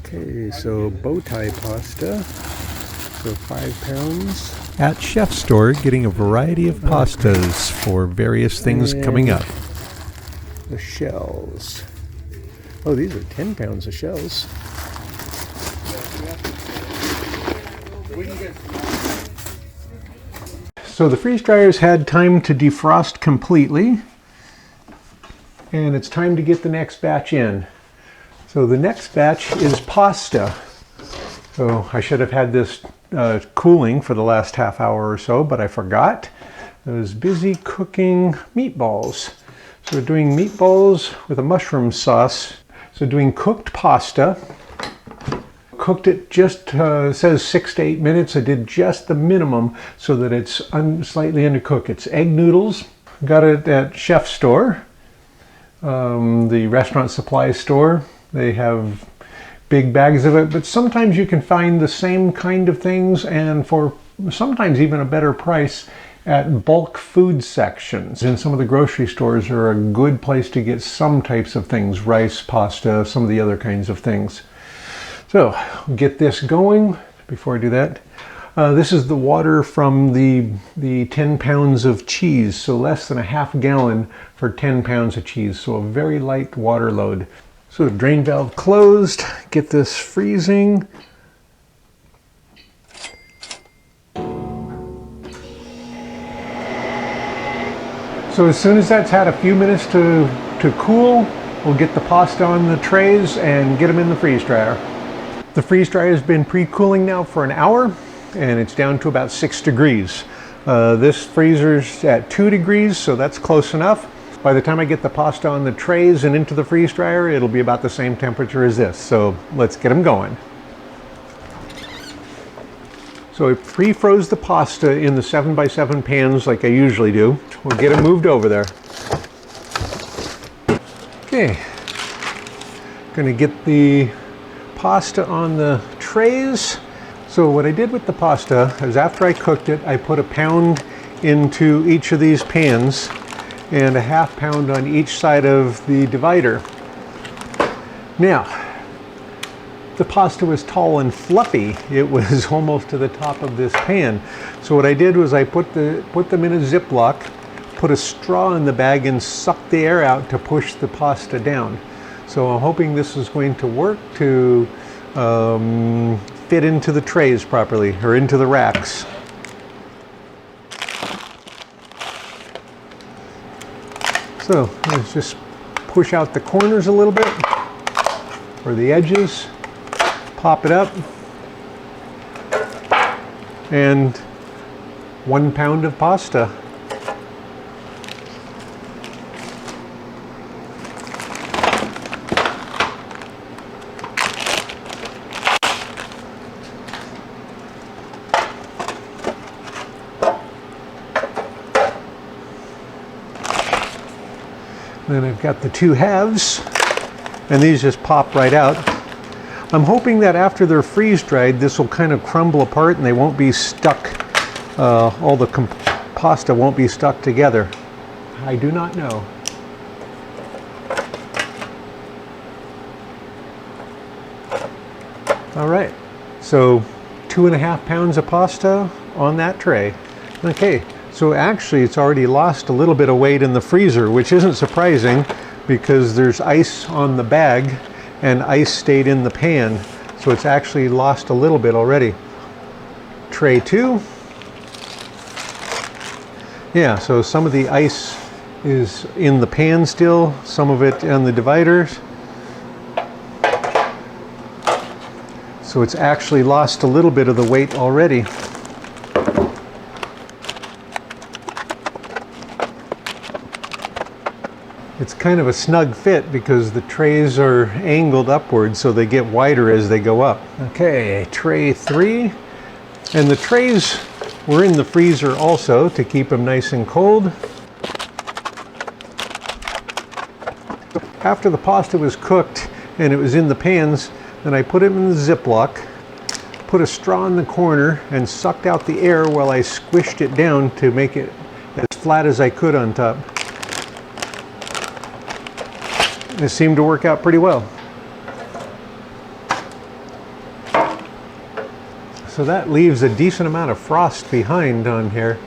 Okay, so bow tie pasta, so 5 pounds. At Chef Store, getting a variety of pastas for various things coming up. The shells. Oh, these are 10 pounds of shells. So the freeze dryer's had time to defrost completely, and it's time to get the next batch in. So the next batch is pasta. So I should have had this cooling for the last half hour or so, but I forgot. I was busy cooking meatballs. So we're doing meatballs with a mushroom sauce. So doing cooked pasta. Cooked it just, says 6 to 8 minutes. I did just the minimum so that it's slightly undercooked. It's egg noodles. Got it at Chef Store, the restaurant supply store. They have big bags of it, but sometimes you can find the same kind of things and for sometimes even a better price at bulk food sections. And some of the grocery stores are a good place to get some types of things, rice, pasta, some of the other kinds of things. So get this going. Before I do that, this is the water from the 10 pounds of cheese, so less than a half gallon for 10 pounds of cheese, so a very light water load. So drain valve closed, get this freezing. So as soon as that's had a few minutes to cool, we'll get the pasta on the trays and get them in the freeze dryer. The freeze dryer has been pre-cooling now for an hour and it's down to about 6 degrees. This freezer's at 2 degrees, so that's close enough. By the time I get the pasta on the trays and into the freeze dryer, it'll be about the same temperature as this. So let's get them going. So I pre-froze the pasta in the 7x7 pans like I usually do. We'll get them moved over there. Okay, gonna get the pasta on the trays. So what I did with the pasta is after I cooked it, I put a pound into each of these pans and a half pound on each side of the divider. Now, the pasta was tall and fluffy. It was almost to the top of this pan. So what I did was I put them in a Ziploc, put a straw in the bag and sucked the air out to push the pasta down. So I'm hoping this is going to work to fit into the trays properly, or into the racks. So let's just push out the corners a little bit, or the edges, pop it up, and 1 pound of pasta. Then I've got the 2 halves, and these just pop right out. I'm hoping that after they're freeze dried, this will kind of crumble apart and they won't be stuck, all the pasta won't be stuck together. I do not know. All right, so 2.5 pounds of pasta on that tray. Okay. So actually it's already lost a little bit of weight in the freezer, which isn't surprising because there's ice on the bag and ice stayed in the pan. So it's actually lost a little bit already. Tray 2. Yeah, so some of the ice is in the pan still, some of it on the dividers. So it's actually lost a little bit of the weight already. It's kind of a snug fit because the trays are angled upward, so they get wider as they go up. Okay, tray 3. And the trays were in the freezer also to keep them nice and cold. After the pasta was cooked and it was in the pans, then I put it in the Ziploc, put a straw in the corner and sucked out the air while I squished it down to make it as flat as I could on top. It seemed to work out pretty well. So that leaves a decent amount of frost behind on here.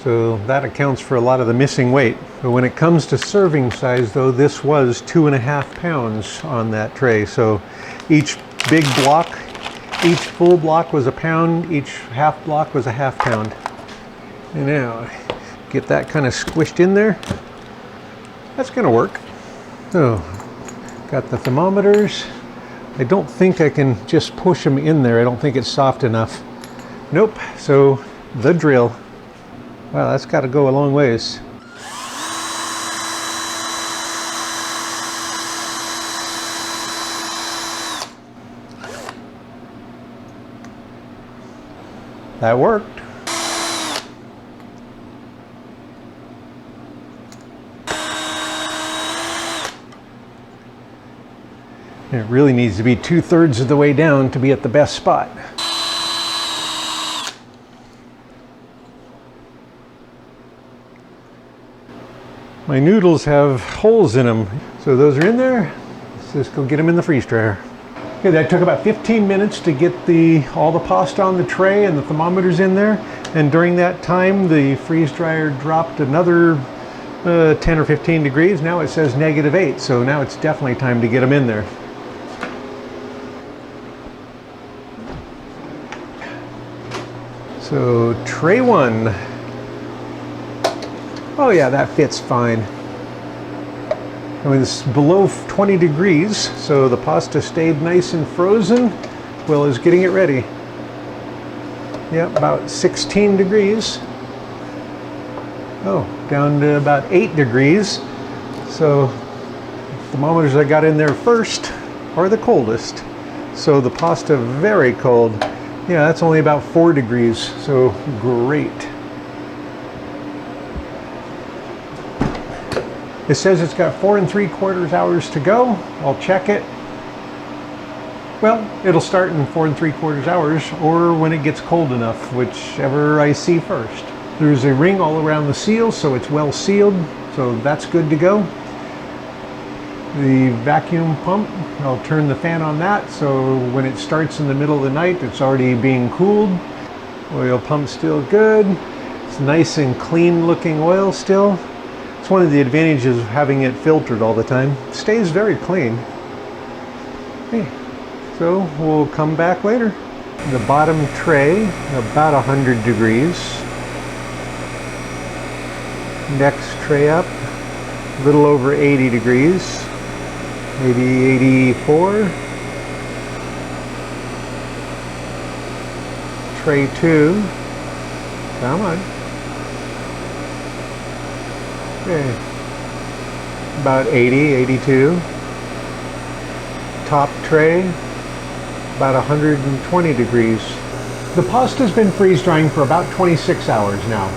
So that accounts for a lot of the missing weight. But when it comes to serving size though, this was 2.5 pounds on that tray. So each big block, each full block was a pound, each half block was a half pound. And now, get that kind of squished in there. That's gonna work. So, got the thermometers. I don't think I can just push them in there. I don't think it's soft enough. Nope, so the drill. Wow, that's got to go a long ways. That worked. It really needs to be 2/3 of the way down to be at the best spot. My noodles have holes in them, so those are in there. Let's just go get them in the freeze dryer. Okay, that took about 15 minutes to get all the pasta on the tray and the thermometers in there, and during that time the freeze dryer dropped another 10 or 15 degrees. Now it says -8, so now it's definitely time to get them in there. So tray 1. Oh yeah, that fits fine. I mean, it's below 20 degrees, so the pasta stayed nice and frozen while I was getting it ready. Yep, about 16 degrees. Oh, down to about 8 degrees. So the thermometers I got in there first are the coldest. So the pasta very cold. Yeah, that's only about 4 degrees, so great. It says it's got 4 3/4 hours to go. I'll check it. Well, it'll start in 4 3/4 hours or when it gets cold enough, whichever I see first. There's a ring all around the seal, so it's well sealed, so that's good to go. The vacuum pump, I'll turn the fan on that, so when it starts in the middle of the night, it's already being cooled. Oil pump still good. It's nice and clean looking oil still. It's one of the advantages of having it filtered all the time. It stays very clean. Okay, so we'll come back later. The bottom tray, about 100 degrees. Next tray up, a little over 80 degrees. Maybe 84. Tray 2. Come on. Okay. About 80, 82. Top tray, about 120 degrees. The pasta's been freeze drying for about 26 hours now.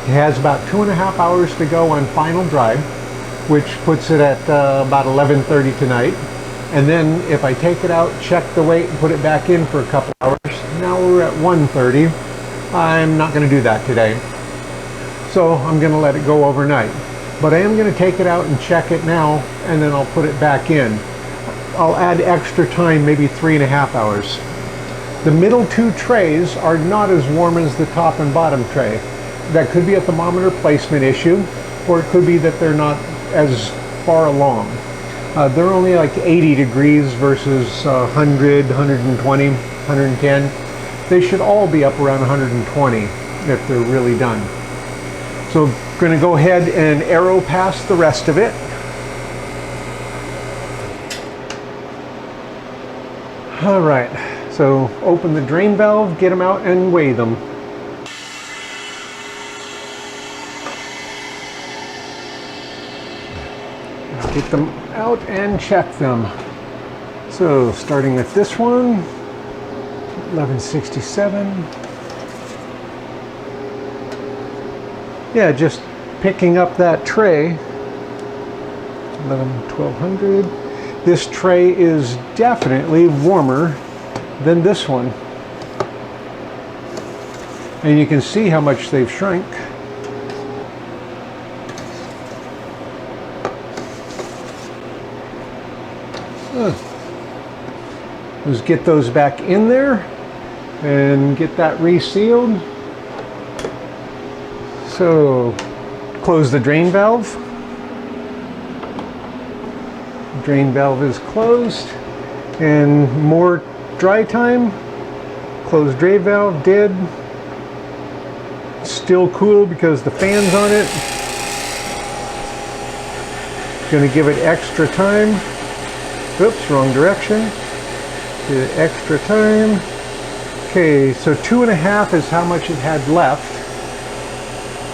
It has about 2.5 hours to go on final dry, which puts it at about 11:30 tonight. And then if I take it out, check the weight, and put it back in for a couple hours, now we're at 1:30. I'm not going to do that today. So I'm going to let it go overnight. But I am going to take it out and check it now, and then I'll put it back in. I'll add extra time, maybe 3.5 hours. The middle 2 trays are not as warm as the top and bottom tray. That could be a thermometer placement issue, or it could be that they're not as far along. They're only like 80 degrees versus 100, 120, 110. They should all be up around 120 if they're really done. So I'm going to go ahead and arrow past the rest of it. All right, so open the drain valve, get them out and weigh them. Get them out and check them. So starting with this one, 1167. Yeah, just picking up that tray, 1200. This tray is definitely warmer than this one. And you can see how much they've shrunk. Let's get those back in there. and get that resealed. So close the drain valve. Drain valve is closed, and more dry time. Close drain valve, did. Still cool because the fan's on it. Going to give it extra time. Oops, wrong direction. Give it extra time. Okay, so 2.5 is how much it had left.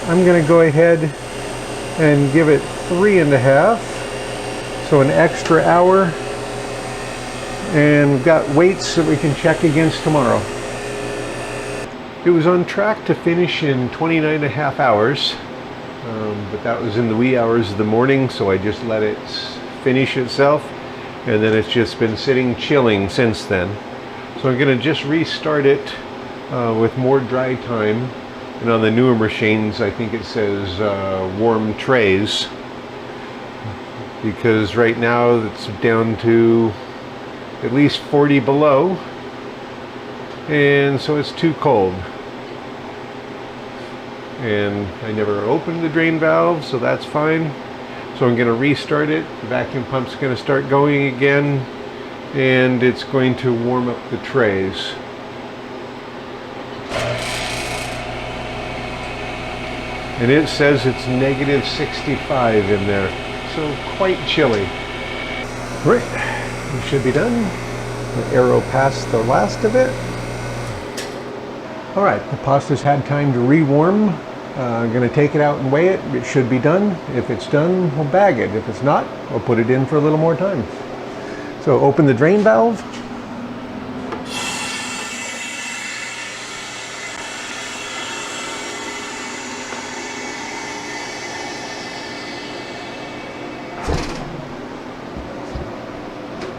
I'm going to go ahead and give it 3.5. So an extra hour. And we've got weights that we can check against tomorrow. It was on track to finish in 29.5 hours. But that was in the wee hours of the morning, so I just let it finish itself, and then it's just been sitting chilling since then. So I'm going to just restart it with more dry time, and on the newer machines I think it says warm trays, because right now it's down to at least 40 below, and so it's too cold. And I never opened the drain valve, so that's fine. So I'm going to restart it. The vacuum pump's going to start going again, and it's going to warm up the trays. And it says it's -65 in there, so quite chilly. Right, we should be done. The arrow past the last of it. All right, the pasta's had time to re-warm. I'm going to take it out and weigh it. It should be done. If it's done, we'll bag it. If it's not, we'll put it in for a little more time. So open the drain valve.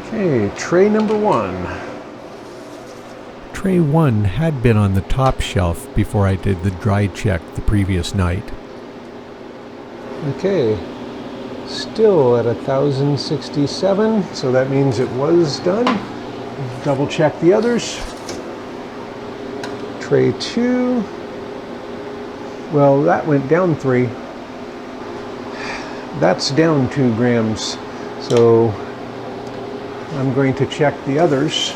Okay, tray number 1. Tray 1 had been on the top shelf before I did the dry check the previous night. Okay, still at 1067, so that means it was done. Double check the others. Tray 2, well, that went down 3. That's down 2 grams, so I'm going to check the others.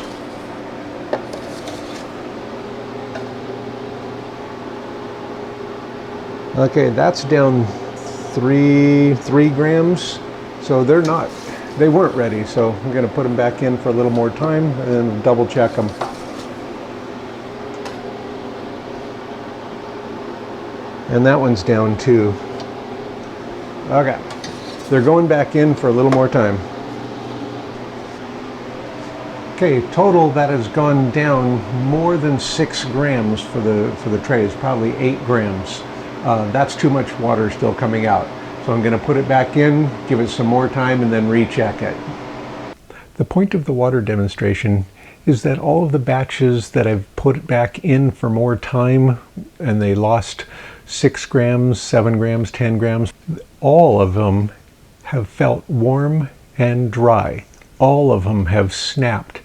Okay, that's down 3 grams, so they weren't ready, so I'm going to put them back in for a little more time and then double check them. And that one's down too. Okay, they're going back in for a little more time. Okay, total that has gone down more than 6 grams for the trays, probably 8 grams. That's too much water still coming out. So I'm going to put it back in, give it some more time, and then recheck it. The point of the water demonstration is that all of the batches that I've put back in for more time, and they lost 6 grams, 7 grams, 10 grams, all of them have felt warm and dry. All of them have snapped.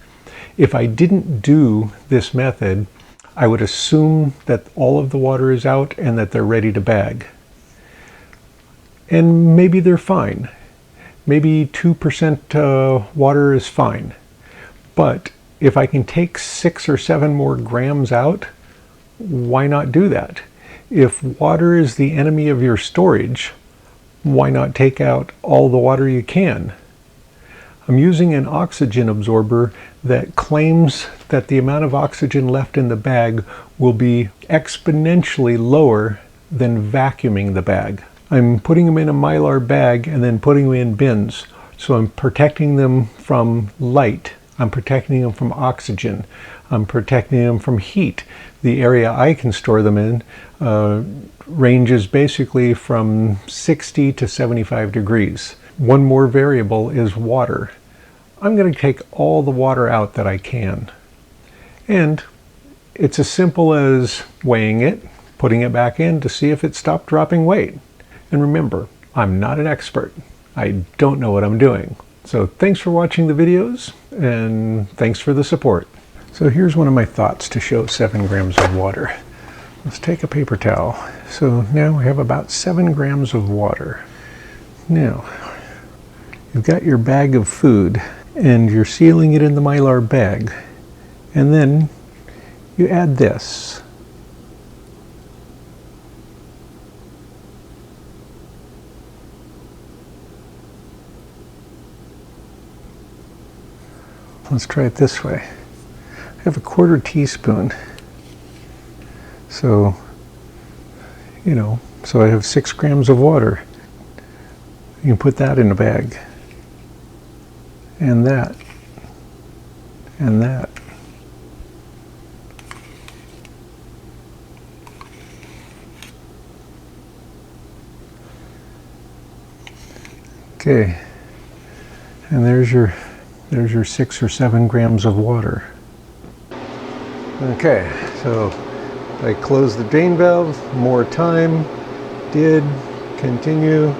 If I didn't do this method, I would assume that all of the water is out and that they're ready to bag. And maybe they're fine. Maybe 2% water is fine. But if I can take 6 or 7 more grams out, why not do that? If water is the enemy of your storage, why not take out all the water you can? I'm using an oxygen absorber that claims that the amount of oxygen left in the bag will be exponentially lower than vacuuming the bag. I'm putting them in a Mylar bag and then putting them in bins. So I'm protecting them from light. I'm protecting them from oxygen. I'm protecting them from heat. The area I can store them in ranges basically from 60 to 75 degrees. One more variable is water. I'm going to take all the water out that I can. And it's as simple as weighing it, putting it back in to see if it stopped dropping weight. And remember, I'm not an expert. I don't know what I'm doing. So thanks for watching the videos, and thanks for the support. So here's one of my thoughts to show 7 grams of water. Let's take a paper towel. So now we have about 7 grams of water. Now, you've got your bag of food and you're sealing it in the Mylar bag. And then you add this. Let's try it this way. I have a 1/4 teaspoon. So, so I have 6 grams of water. You can put that in a bag. And that. And that. Okay. And there's your 6 or 7 grams of water. Okay, so I close the drain valve, more time, did, continue,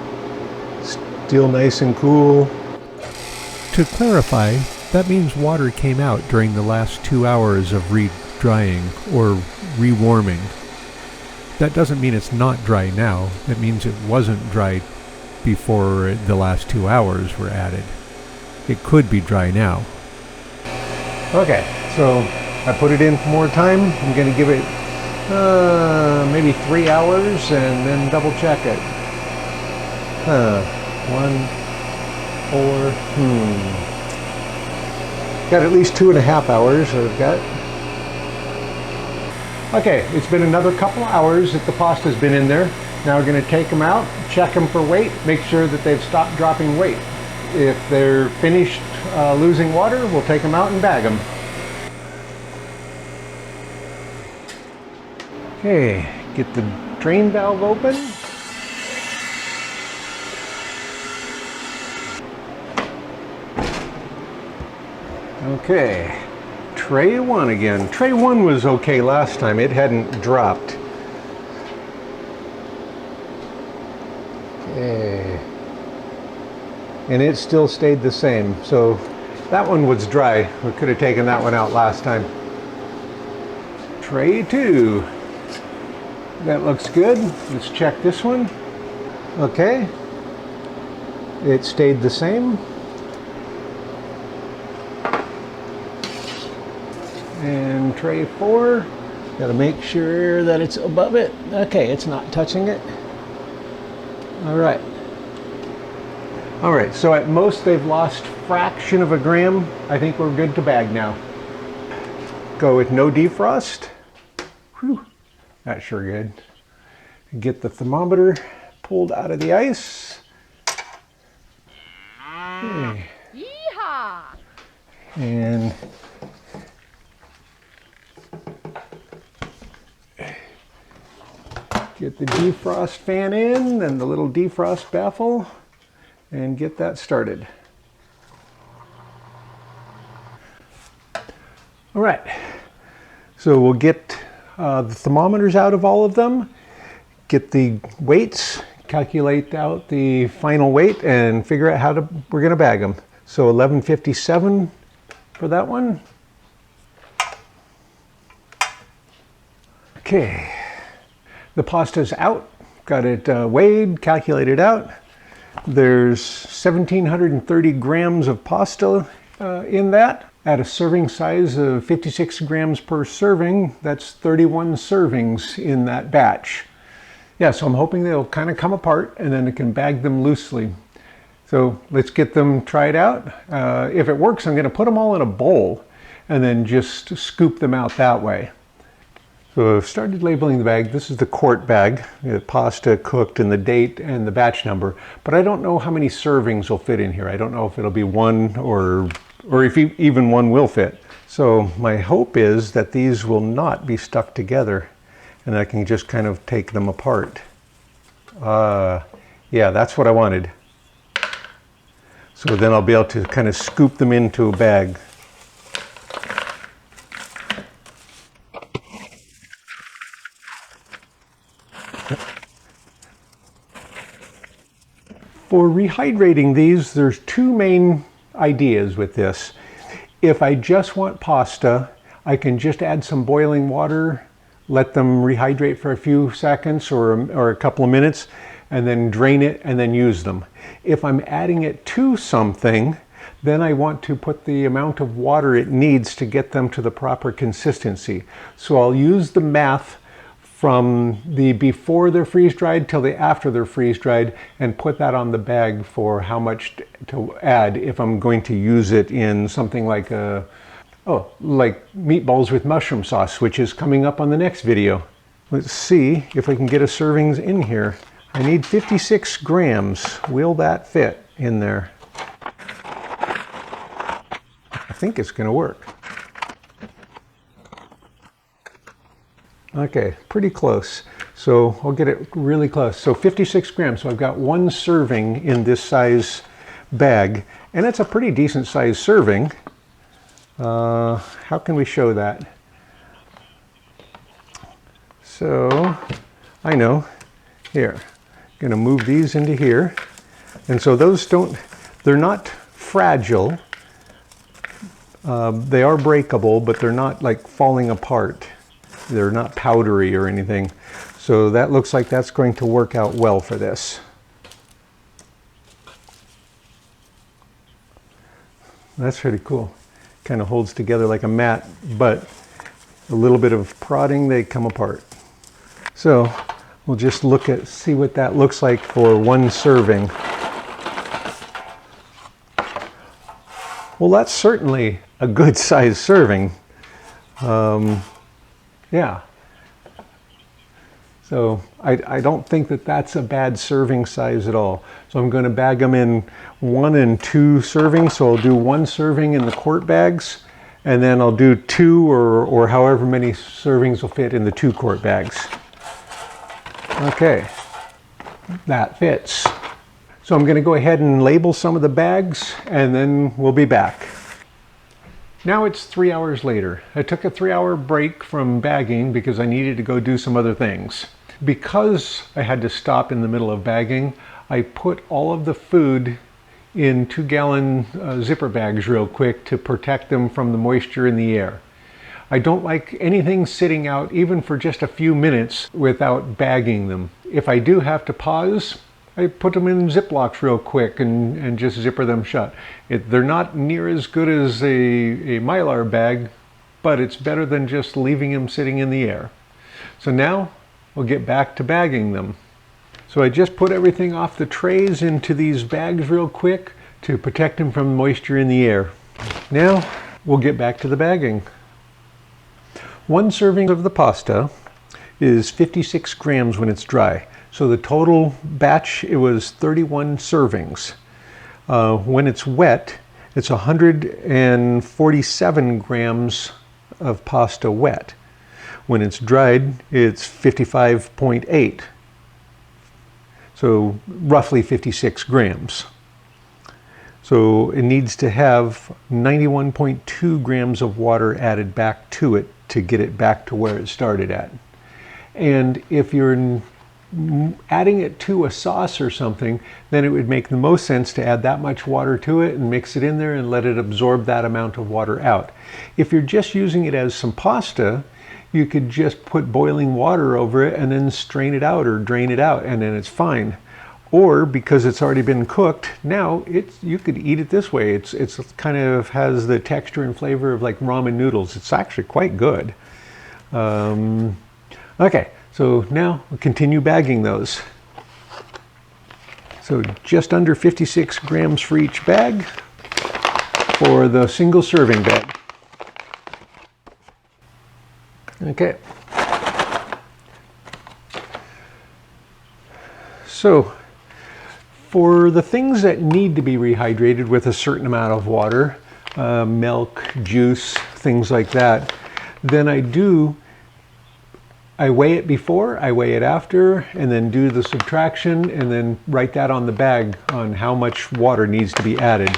still nice and cool. To clarify, that means water came out during the last 2 hours of re-drying or rewarming. That doesn't mean it's not dry now. It means it wasn't dry before the last 2 hours were added. It could be dry now. Okay, so I put it in for more time. I'm going to give it maybe 3 hours and then double check it. 1, 4, Got at least 2.5 hours I've got. Okay, it's been another couple hours that the pasta's been in there. Now we're going to take them out, check them for weight, make sure that they've stopped dropping weight. If they're finished losing water, we'll take them out and bag them. Okay, get the drain valve open. Okay, tray 1 again. Tray 1 was okay last time, it hadn't dropped. Okay. And it still stayed the same, so that one was dry. We could have taken that one out last time. Tray 2. That looks good. Let's check this one. Okay. It stayed the same. And tray 4. Got to make sure that it's above it. Okay, it's not touching it. All right. All right, so at most they've lost fraction of a gram. I think we're good to bag now. Go with no defrost. Whew, that's sure good. Get the thermometer pulled out of the ice. Okay. Yeehaw! And get the defrost fan in and the little defrost baffle and get that started. All right, so we'll get the thermometers out of all of them, get the weights, calculate out the final weight, and figure out how we're gonna bag them. So 1157 for that one. Okay, the pasta's out, got it weighed, calculated out. There's 1,730 grams of pasta in that. At a serving size of 56 grams per serving, that's 31 servings in that batch. Yeah, so I'm hoping they'll kind of come apart and then I can bag them loosely. So let's get them tried out. If it works, I'm going to put them all in a bowl and then just scoop them out that way. So I've started labeling the bag. This is the quart bag, the pasta cooked and the date and the batch number, but I don't know how many servings will fit in here. I don't know if it'll be one or if even one will fit. So my hope is that these will not be stuck together and I can just kind of take them apart. Yeah, that's what I wanted. So then I'll be able to kind of scoop them into a bag. For rehydrating these, there's two main ideas with this. If I just want pasta, I can just add some boiling water, let them rehydrate for a few seconds or a couple of minutes, and then drain it and then use them. If I'm adding it to something, then I want to put the amount of water it needs to get them to the proper consistency. So I'll use the math from the before they're freeze-dried till the after they're freeze-dried and put that on the bag for how much to add if I'm going to use it in something like like meatballs with mushroom sauce, which is coming up on the next video. Let's see if we can get a servings in here. I need 56 grams. Will that fit in there? I think it's going to work. Okay, pretty close. So I'll get it really close. So 56 grams. So I've got one serving in this size bag, and it's a pretty decent size serving. How can we show that? So I know. Here, I'm going to move these into here. And so those they're not fragile. They are breakable, but they're not like falling apart. They're not powdery or anything. So that looks like that's going to work out well for this. That's pretty cool. Kind of holds together like a mat, but a little bit of prodding, they come apart. So we'll just see what that looks like for one serving. Well, that's certainly a good size serving. Yeah. So I don't think that that's a bad serving size at all. So I'm going to bag them in 1 and 2 servings. So I'll do 1 serving in the quart bags, and then I'll do 2 or however many servings will fit in the 2 quart bags. Okay, that fits. So I'm going to go ahead and label some of the bags, and then we'll be back. Now it's 3 hours later. I took a 3-hour break from bagging because I needed to go do some other things. Because I had to stop in the middle of bagging, I put all of the food in 2-gallon zipper bags real quick to protect them from the moisture in the air. I don't like anything sitting out even for just a few minutes without bagging them. If I do have to pause, I put them in Ziplocs real quick and just zipper them shut. They're not near as good as a Mylar bag, but it's better than just leaving them sitting in the air. So now we'll get back to bagging them. So I just put everything off the trays into these bags real quick to protect them from moisture in the air. Now we'll get back to the bagging. 1 serving of the pasta is 56 grams when it's dry. So the total batch, it was 31 servings. When it's wet, it's 147 grams of pasta wet. When it's dried, it's 55.8. So roughly 56 grams. So it needs to have 91.2 grams of water added back to it to get it back to where it started at. And if you're adding it to a sauce or something, then it would make the most sense to add that much water to it and mix it in there and let it absorb that amount of water out. If you're just using it as some pasta, you could just put boiling water over it and then strain it out or drain it out, and then it's fine. Or because it's already been cooked, now you could eat it this way. It's kind of has the texture and flavor of like ramen noodles. It's actually quite good. Okay. So now we'll continue bagging those. So just under 56 grams for each bag for the single serving bag. Okay. So for the things that need to be rehydrated with a certain amount of water, milk, juice, things like that, then I weigh it before, I weigh it after, and then do the subtraction, and then write that on the bag on how much water needs to be added.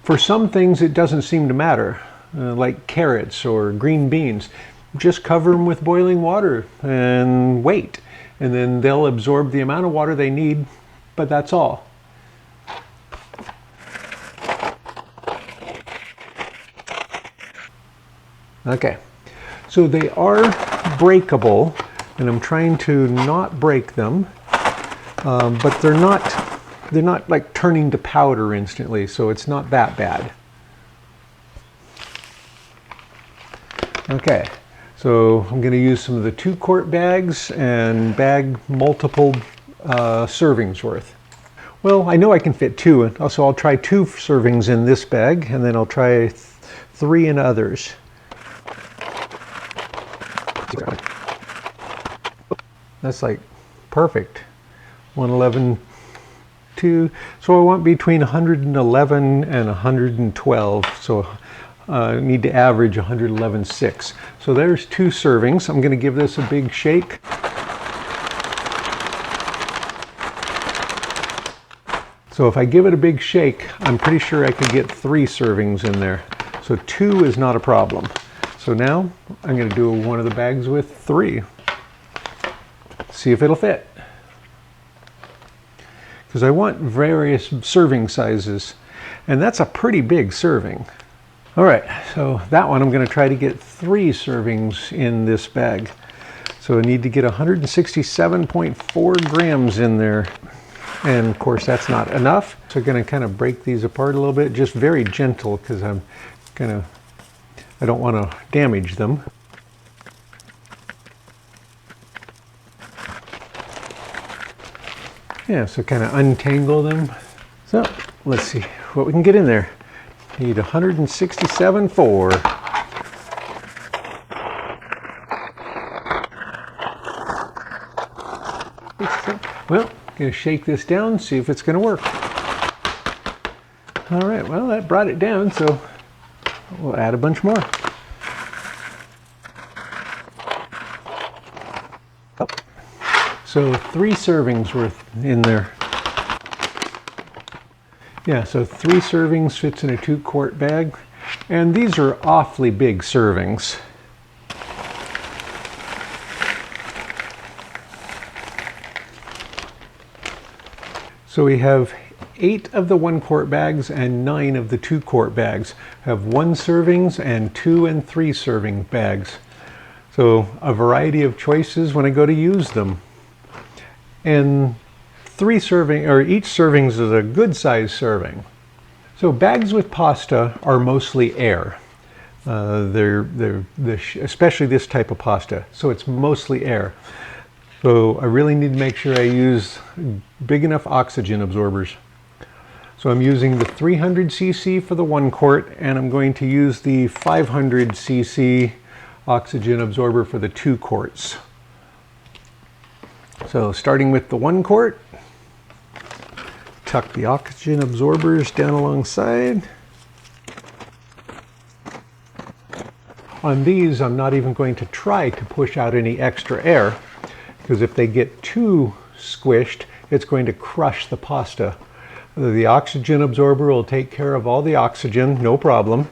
For some things it doesn't seem to matter, like carrots or green beans. Just cover them with boiling water and wait, and then they'll absorb the amount of water they need, but that's all. Okay, so they are breakable, and I'm trying to not break them, but they're not like turning to powder instantly, so it's not that bad. Okay, so I'm going to use some of the 2-quart bags and bag multiple servings worth. Well, I know I can fit 2, so I'll try 2 servings in this bag, and then I'll try 3 in others. That's like perfect. 111, 2. So I want between 111 and 112. So I need to average 111.6. So there's 2 servings. I'm going to give this a big shake. So if I give it a big shake, I'm pretty sure I could get 3 servings in there. So 2 is not a problem. So now I'm going to do one of the bags with 3. See if it'll fit. Because I want various serving sizes, and that's a pretty big serving. All right, so that one I'm going to try to get 3 servings in this bag. So I need to get 167.4 grams in there. And of course that's not enough. So I'm going to kind of break these apart a little bit, just very gentle, because I don't want to damage them. Yeah, so kind of untangle them. So let's see what we can get in there. Need 167.4. Well, going to shake this down, see if it's going to work. All right, well, that brought it down, so we'll add a bunch more. Oh. So 3 servings worth in there. Yeah, so 3 servings fits in a 2-quart bag, and these are awfully big servings. So we have 8 of the 1-quart bags and 9 of the 2-quart bags. I have 1 servings and 2 and 3 serving bags. So a variety of choices when I go to use them. And each serving is a good size serving. So bags with pasta are mostly air. Especially this type of pasta. So it's mostly air. So I really need to make sure I use big enough oxygen absorbers. So I'm using the 300 cc for the 1 quart, and I'm going to use the 500 cc oxygen absorber for the 2 quarts. So starting with the 1 quart, tuck the oxygen absorbers down alongside. On these, I'm not even going to try to push out any extra air, because if they get too squished, it's going to crush the pasta. The oxygen absorber will take care of all the oxygen, no problem.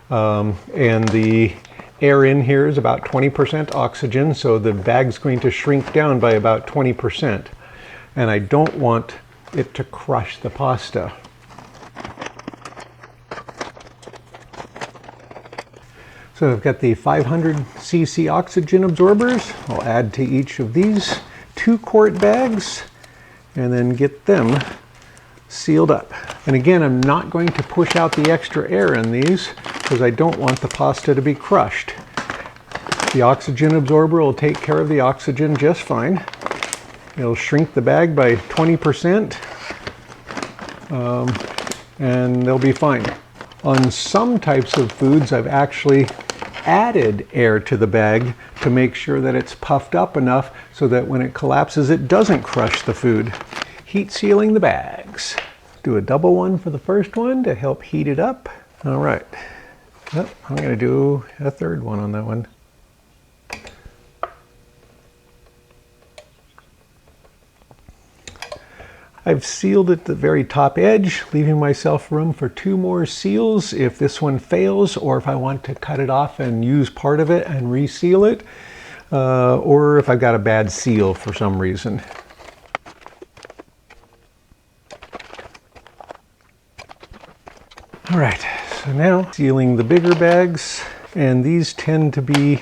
And the air in here is about 20% oxygen, so the bag's going to shrink down by about 20%. And I don't want it to crush the pasta. So I've got the 500 cc oxygen absorbers. I'll add to each of these 2-quart bags and then get them sealed up. And again, I'm not going to push out the extra air in these because I don't want the pasta to be crushed. The oxygen absorber will take care of the oxygen just fine. It'll shrink the bag by 20%, and they'll be fine. On some types of foods, I've actually added air to the bag to make sure that it's puffed up enough so that when it collapses, it doesn't crush the food. Heat sealing the bags. Do a double one for the first one to help heat it up. All right. Oh, I'm going to do a third one on that one. I've sealed at the very top edge, leaving myself room for 2 more seals if this one fails, or if I want to cut it off and use part of it and reseal it, or if I've got a bad seal for some reason. All right, so now sealing the bigger bags, And these tend to be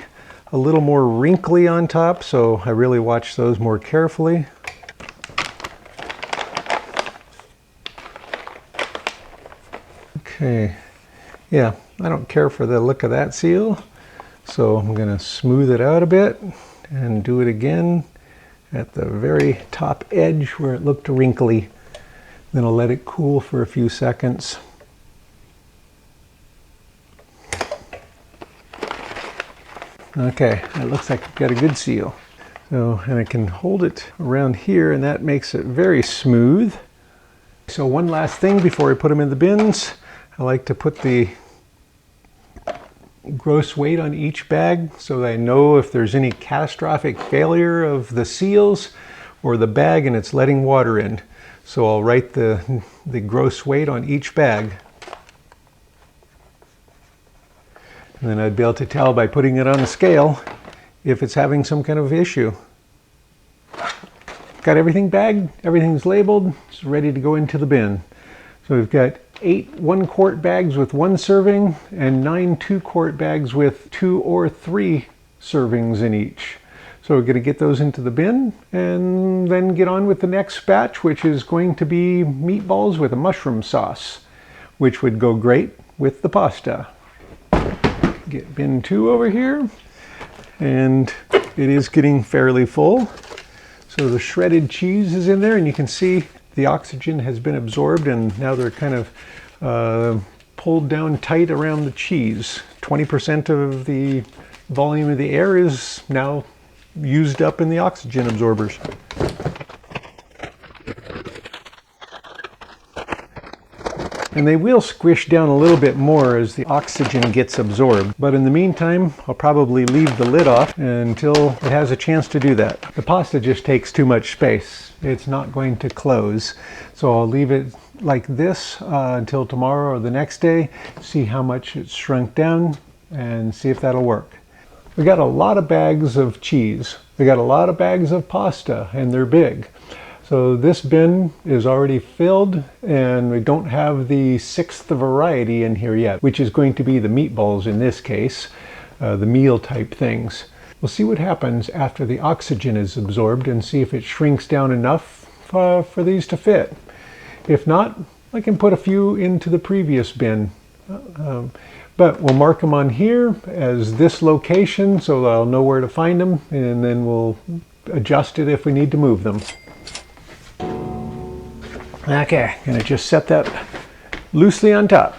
a little more wrinkly on top, so I really watch those more carefully. Okay, yeah, I don't care for the look of that seal, so I'm going to smooth it out a bit and do it again at the very top edge where it looked wrinkly. Then I'll let it cool for a few seconds. Okay, it looks like I've got a good seal. So, and I can hold it around here, and that makes it very smooth. So one last thing before I put them in the bins, I like to put the gross weight on each bag so that I know if there's any catastrophic failure of the seals or the bag and it's letting water in. So I'll write the gross weight on each bag. And then I'd be able to tell by putting it on a scale if it's having some kind of issue. Got everything bagged, everything's labeled, it's ready to go into the bin. So we've got 8 1-quart bags with 1 serving and 9 2-quart bags with 2 or 3 servings in each. So we're going to get those into the bin and then get on with the next batch, which is going to be meatballs with a mushroom sauce, which would go great with the pasta. Get bin 2 over here, and it is getting fairly full. So the shredded cheese is in there, and you can see the oxygen has been absorbed, and now they're kind of pulled down tight around the cheese. 20% of the volume of the air is now used up in the oxygen absorbers. And they will squish down a little bit more as the oxygen gets absorbed. But in the meantime, I'll probably leave the lid off until it has a chance to do that. The pasta just takes too much space. It's not going to close. So I'll leave it like this until tomorrow or the next day, see how much it's shrunk down and see if that'll work. We got a lot of bags of cheese. We got a lot of bags of pasta, and they're big. So this bin is already filled, and we don't have the 6th variety in here yet, which is going to be the meatballs in this case, the meal type things. We'll see what happens after the oxygen is absorbed and see if it shrinks down enough for these to fit. If not, I can put a few into the previous bin. But we'll mark them on here as this location so that I'll know where to find them, and then we'll adjust it if we need to move them. Okay, gonna just set that loosely on top.